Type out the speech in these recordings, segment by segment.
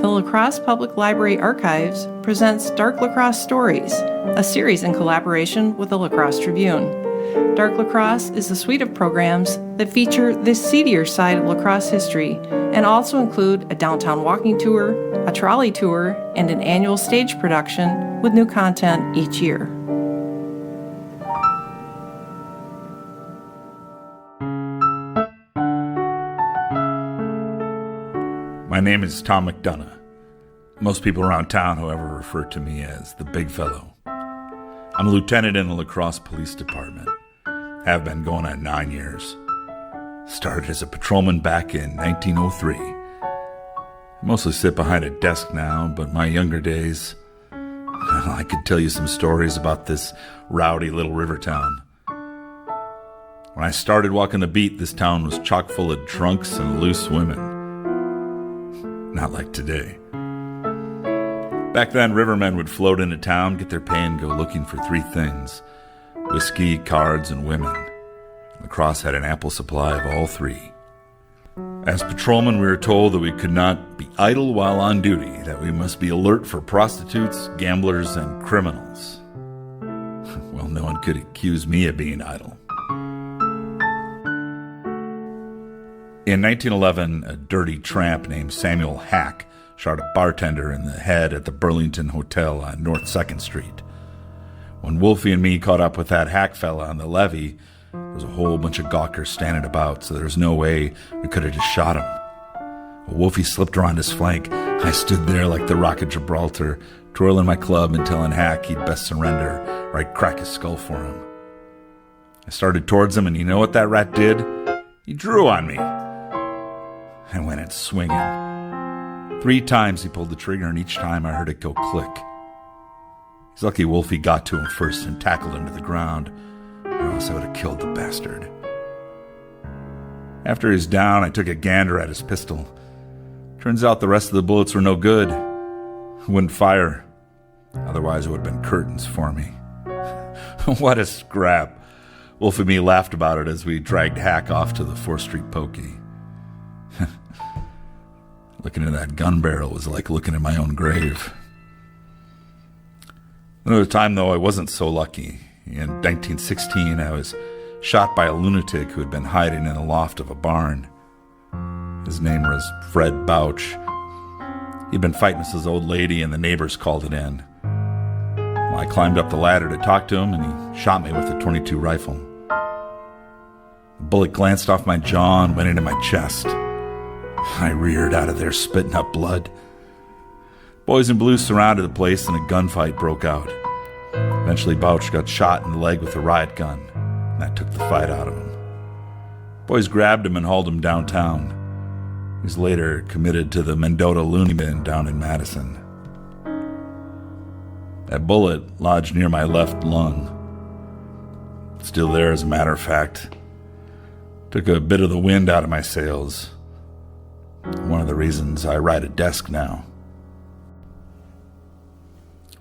the La Crosse Public Library Archives presents Dark La Crosse Stories, a series in collaboration with the La Crosse Tribune. Dark La Crosse is a suite of programs that feature the seedier side of La Crosse history and also include a downtown walking tour, a trolley tour, and an annual stage production with new content each year. My name is Tom Mcdonough. Most people around town, however, refer to me as the Big Fellow. I'm a lieutenant in the Crosse Police Department. Have been going on 9 years. Started as a patrolman back in 1903. I mostly sit behind a desk now, but my younger days, well, I could tell you some stories about this rowdy little river town. When I started walking the beat, this town was chock full of drunks and loose women. Not like today. Back then, rivermen would float into town, get their pay, and go looking for three things: whiskey, cards, and women. La Crosse had an ample supply of all three. As patrolmen, we were told that we could not be idle while on duty, that we must be alert for prostitutes, gamblers, and criminals. Well, no one could accuse me of being idle. In 1911, a dirty tramp named Samuel Hack shot a bartender in the head at the Burlington Hotel on North 2nd Street. When Wolfie and me caught up with that Hack fella on the levee, there was a whole bunch of gawkers standing about, so there was no way we could have just shot him. Well, Wolfie slipped around his flank. I stood there like the Rock of Gibraltar, twirling my club and telling Hack he'd best surrender or I'd crack his skull for him. I started towards him, and you know what that rat did? He drew on me. I went in swinging. 3 times he pulled the trigger, and each time I heard it go click. He's lucky Wolfie got to him first and tackled him to the ground, or else I would have killed the bastard. After he was down, I took a gander at his pistol. Turns out the rest of the bullets were no good. I wouldn't fire. Otherwise, it would have been curtains for me. What a scrap. Wolfie and me laughed about it as we dragged Hack off to the 4th Street Pokey. Looking at that gun barrel was like looking at my own grave. Another time, though, I wasn't so lucky. In 1916, I was shot by a lunatic who had been hiding in the loft of a barn. His name was Fred Bouch. He'd been fighting with his old lady, and the neighbors called it in. Well, I climbed up the ladder to talk to him, and he shot me with a .22 rifle. The bullet glanced off my jaw and went into my chest. I reared out of there, spitting up blood. Boys in blue surrounded the place, and a gunfight broke out. Eventually, Bouch got shot in the leg with a riot gun, and that took the fight out of him. Boys grabbed him and hauled him downtown. He was later committed to the Mendota Loony Bin down in Madison. That bullet lodged near my left lung. Still there, as a matter of fact. Took a bit of the wind out of my sails. One of the reasons I ride a desk now.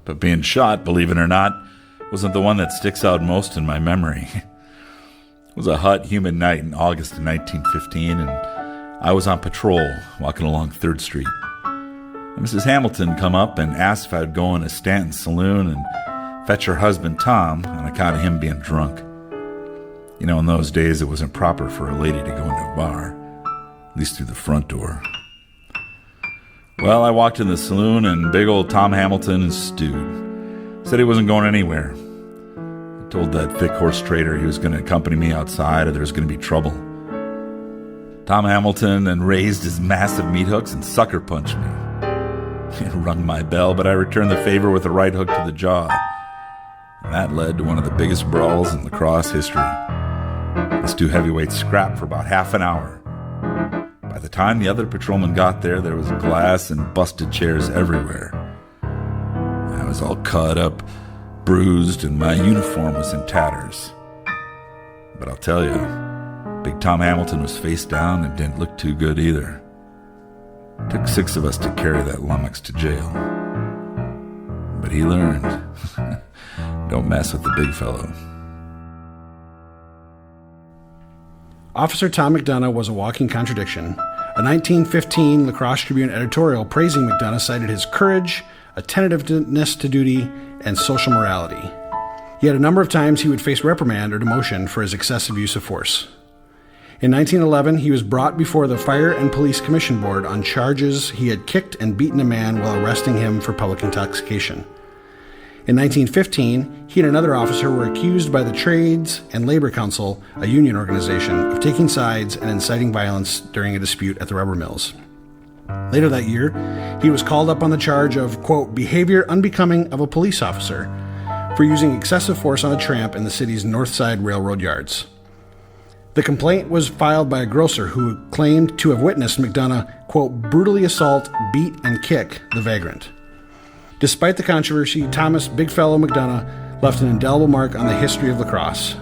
But being shot, believe it or not, wasn't the one that sticks out most in my memory. It was a hot, humid night in August of 1915, and I was on patrol, walking along 3rd Street. And Mrs. Hamilton come up and asked if I would go in a Stanton saloon and fetch her husband Tom on account of him being drunk. You know, in those days, it wasn't proper for a lady to go into a bar. At least through the front door. Well, I walked in the saloon, and big old Tom Hamilton stewed. Said he wasn't going anywhere. I told that thick horse trader he was going to accompany me outside or there was going to be trouble. Tom Hamilton then raised his massive meat hooks and sucker punched me. He rung my bell, but I returned the favor with a right hook to the jaw. And that led to one of the biggest brawls in La Crosse history. These 2 heavyweights scrapped for about half an hour. By the time the other patrolman got there, there was glass and busted chairs everywhere. I was all cut up, bruised, and my uniform was in tatters. But I'll tell you, Big Tom Hamilton was face down and didn't look too good either. It took 6 of us to carry that lummox to jail. But he learned. Don't mess with the big fellow. Officer Tom Mcdonough was a walking contradiction, A 1915 La Crosse Tribune editorial praising Mcdonough cited his courage, attentiveness to duty, and social morality. Yet a number of times he would face reprimand or demotion for his excessive use of force. In 1911, he was brought before the Fire and Police Commission Board on charges he had kicked and beaten a man while arresting him for public intoxication. In 1915, he and another officer were accused by the Trades and Labor Council, a union organization, of taking sides and inciting violence during a dispute at the rubber mills. Later that year, he was called up on the charge of, quote, behavior unbecoming of a police officer for using excessive force on a tramp in the city's North Side railroad yards. The complaint was filed by a grocer who claimed to have witnessed Mcdonough, quote, brutally assault, beat, and kick the vagrant. Despite the controversy, Thomas Big Fellow Mcdonough left an indelible mark on the history of La Crosse.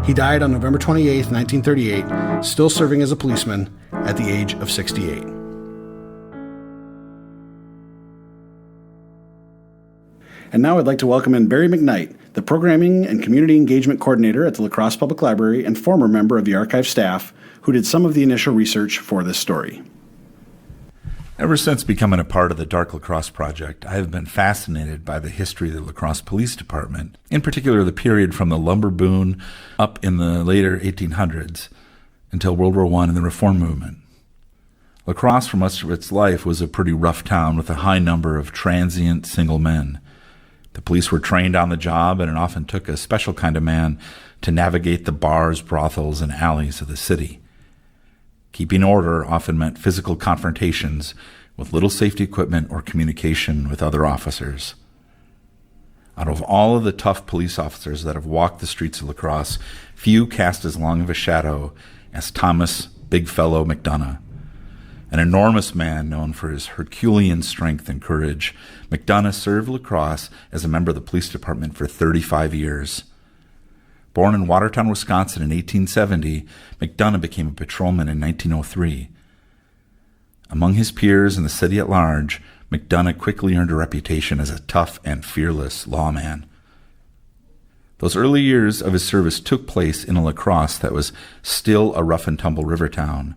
He died on November 28, 1938, still serving as a policeman at the age of 68. And now I'd like to welcome in Barry Mcknight, the Programming and Community Engagement Coordinator at the La Crosse Public Library and former member of the archive staff, who did some of the initial research for this story. Ever since becoming a part of the Dark La Crosse Project, I have been fascinated by the history of the La Crosse Police Department, in particular the period from the lumber boom up in the later 1800s until World War I and the Reform Movement. La Crosse, for much of its life, was a pretty rough town with a high number of transient single men. The police were trained on the job, and it often took a special kind of man to navigate the bars, brothels, and alleys of the city. Keeping order often meant physical confrontations with little safety equipment or communication with other officers. Out of all of the tough police officers that have walked the streets of La Crosse, few cast as long of a shadow as Thomas Big Fellow Mcdonough. An enormous man known for his Herculean strength and courage, Mcdonough served La Crosse as a member of the police department for 35 years. Born in Watertown, Wisconsin in 1870, Mcdonough became a patrolman in 1903. Among his peers in the city at large, Mcdonough quickly earned a reputation as a tough and fearless lawman. Those early years of his service took place in a La Crosse that was still a rough-and-tumble river town.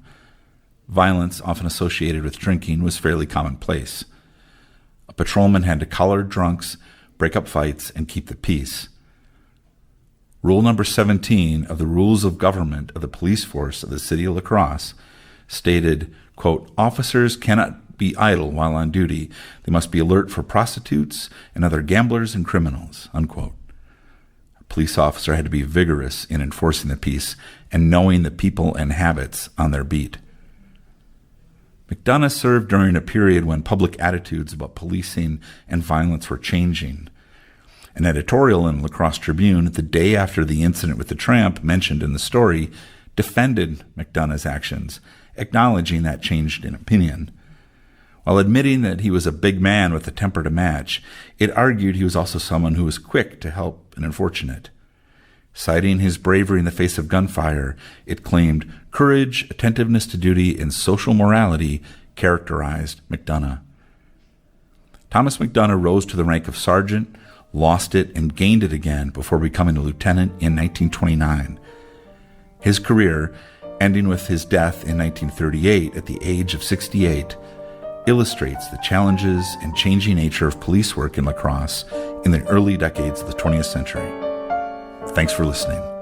Violence, often associated with drinking, was fairly commonplace. A patrolman had to collar drunks, break up fights, and keep the peace. Rule number 17 of the Rules of Government of the Police Force of the City of La Crosse stated, quote, officers cannot be idle while on duty. They must be alert for prostitutes and other gamblers and criminals, unquote. A police officer had to be vigorous in enforcing the peace and knowing the people and habits on their beat. Mcdonough served during a period when public attitudes about policing and violence were changing. An editorial in La Crosse Tribune the day after the incident with the tramp mentioned in the story defended Mcdonough's actions, acknowledging that change in opinion. While admitting that he was a big man with a temper to match, it argued he was also someone who was quick to help an unfortunate. Citing his bravery in the face of gunfire, it claimed courage, attentiveness to duty, and social morality characterized Mcdonough. Thomas Mcdonough rose to the rank of sergeant, lost it, and gained it again before becoming a lieutenant in 1929. His career, ending with his death in 1938 at the age of 68, illustrates the challenges and changing nature of police work in La Crosse in the early decades of the 20th century. Thanks for listening.